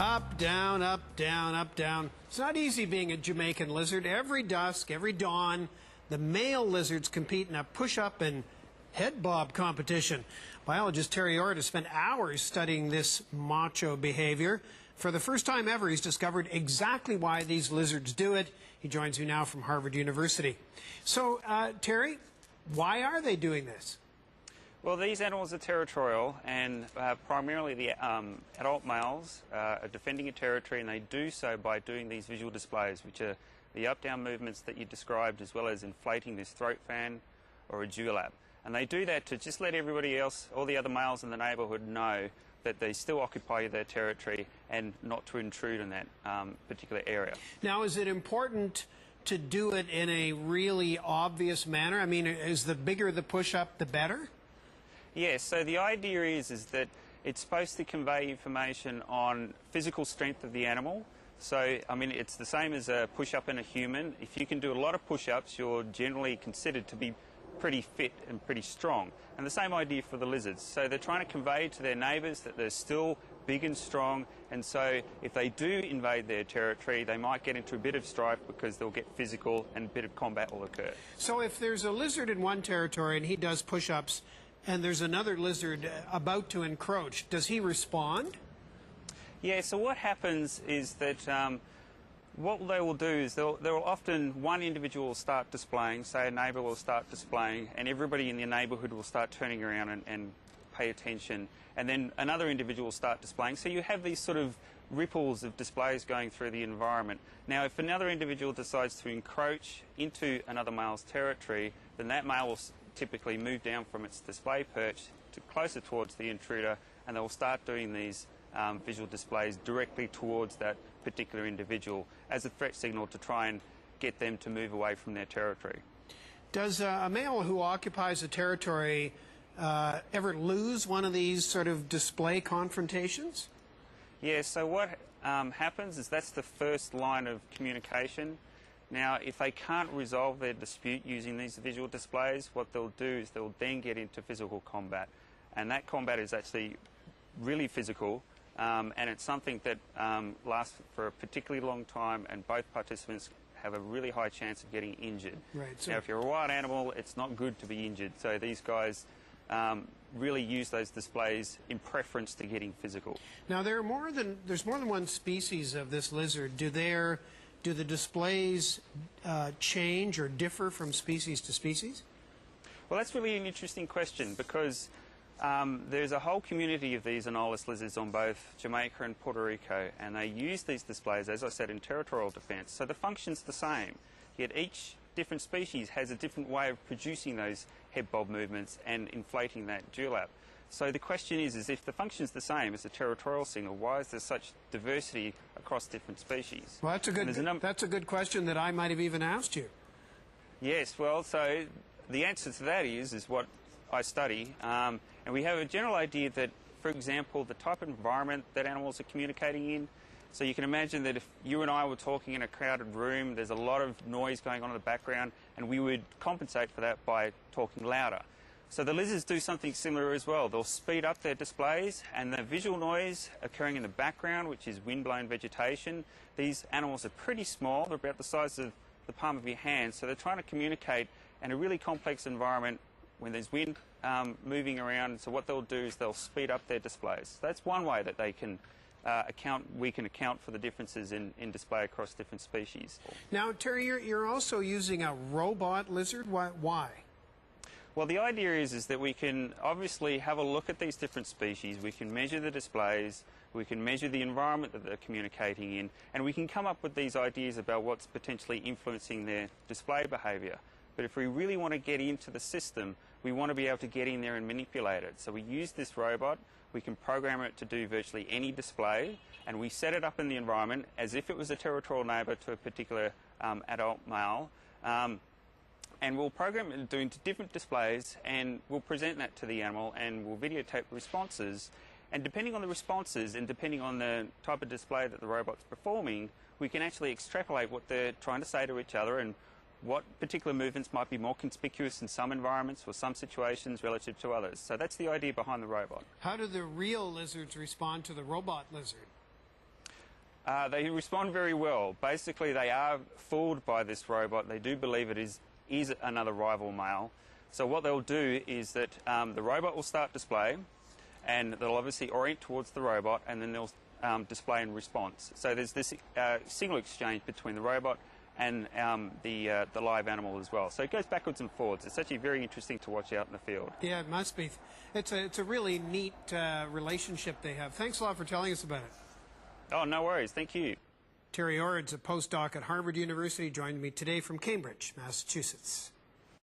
Up, down, up, down, up, down. It's not easy being a Jamaican lizard. Every dusk, every dawn, the male lizards compete in a push-up and head bob competition. Biologist Terry Orr has spent hours studying this macho behavior. For the first time ever, he's discovered exactly why these lizards do it. He joins me now from Harvard University. So, Terry, why are they doing this? Well, these animals are territorial, and primarily the adult males are defending a territory, and they do so by doing these visual displays, which are the up-down movements that you described, as well as inflating this throat fan or a dewlap. And they do that to just let everybody else, all the other males in the neighbourhood, know that they still occupy their territory and not to intrude in that particular area. Now, is it important to do it in a really obvious manner? I mean, is the bigger the push-up, the better? Yes, so the idea is that it's supposed to convey information on physical strength of the animal. So, I mean, it's the same as a push-up in a human. If you can do a lot of push-ups, you're generally considered to be pretty fit and pretty strong. And the same idea for the lizards. So they're trying to convey to their neighbours that they're still big and strong, and so if they do invade their territory, they might get into a bit of strife because they'll get physical and a bit of combat will occur. So if there's a lizard in one territory and he does push-ups, and there's another lizard about to encroach, does he respond? Yeah, so what happens is that what they will do is there will often one individual will start displaying, say a neighbour will start displaying, and everybody in the neighbourhood will start turning around and pay attention, and then another individual will start displaying. So you have these sort of ripples of displays going through the environment. Now, if another individual decides to encroach into another male's territory, then that male will typically move down from its display perch to closer towards the intruder, and they will start doing these visual displays directly towards that particular individual as a threat signal to try and get them to move away from their territory. Does a male who occupies a territory ever lose one of these sort of display confrontations? Yeah, so what happens is that's the first line of communication. Now, if they can't resolve their dispute using these visual displays, what they'll do is they'll then get into physical combat. And that combat is actually really physical, and it's something that lasts for a particularly long time, and both participants have a really high chance of getting injured. Right, so now, if you're a wild animal, it's not good to be injured. So these guys really use those displays in preference to getting physical. Now, there's more than one species of this lizard. Do the displays change or differ from species to species? Well, that's really an interesting question, because there's a whole community of these anolis lizards on both Jamaica and Puerto Rico, and they use these displays, as I said, in territorial defence. So the function's the same, yet each different species has a different way of producing those head bob movements and inflating that dewlap. So the question is if the function's the same as a territorial signal, why is there such diversity across different species? Well, that's a good question that I might have even asked you. Yes, well, so the answer to that is what I study, and we have a general idea that, for example, the type of environment that animals are communicating in. So you can imagine that if you and I were talking in a crowded room, there's a lot of noise going on in the background, and we would compensate for that by talking louder. So the lizards do something similar as well. They'll speed up their displays, and the visual noise occurring in the background, which is wind-blown vegetation. These animals are pretty small. They're about the size of the palm of your hand, so they're trying to communicate in a really complex environment when there's wind moving around. So what they'll do is they'll speed up their displays. So that's one way that they can we can account for the differences in display across different species. Now, Terry, you're also using a robot lizard. Why? Well, the idea is that we can obviously have a look at these different species, we can measure the displays, we can measure the environment that they're communicating in, and we can come up with these ideas about what's potentially influencing their display behaviour. But if we really want to get into the system, we want to be able to get in there and manipulate it. So we use this robot, we can program it to do virtually any display, and we set it up in the environment as if it was a territorial neighbour to a particular adult male. And we'll program it doing different displays, and we'll present that to the animal, and we'll videotape responses. And depending on the responses and depending on the type of display that the robot's performing, we can actually extrapolate what they're trying to say to each other and what particular movements might be more conspicuous in some environments or some situations relative to others. So that's the idea behind the robot. How do the real lizards respond to the robot lizard? They respond very well. Basically, they are fooled by this robot. They do believe it is another rival male. So what they'll do is that the robot will start display, and they'll obviously orient towards the robot, and then they'll display in response. So there's this signal exchange between the robot and the live animal as well. So it goes backwards and forwards. It's actually very interesting to watch out in the field. Yeah, it must be. It's a really neat relationship they have. Thanks a lot for telling us about it. Oh, no worries. Thank you. Terry Ord's a postdoc at Harvard University, joined me today from Cambridge, Massachusetts.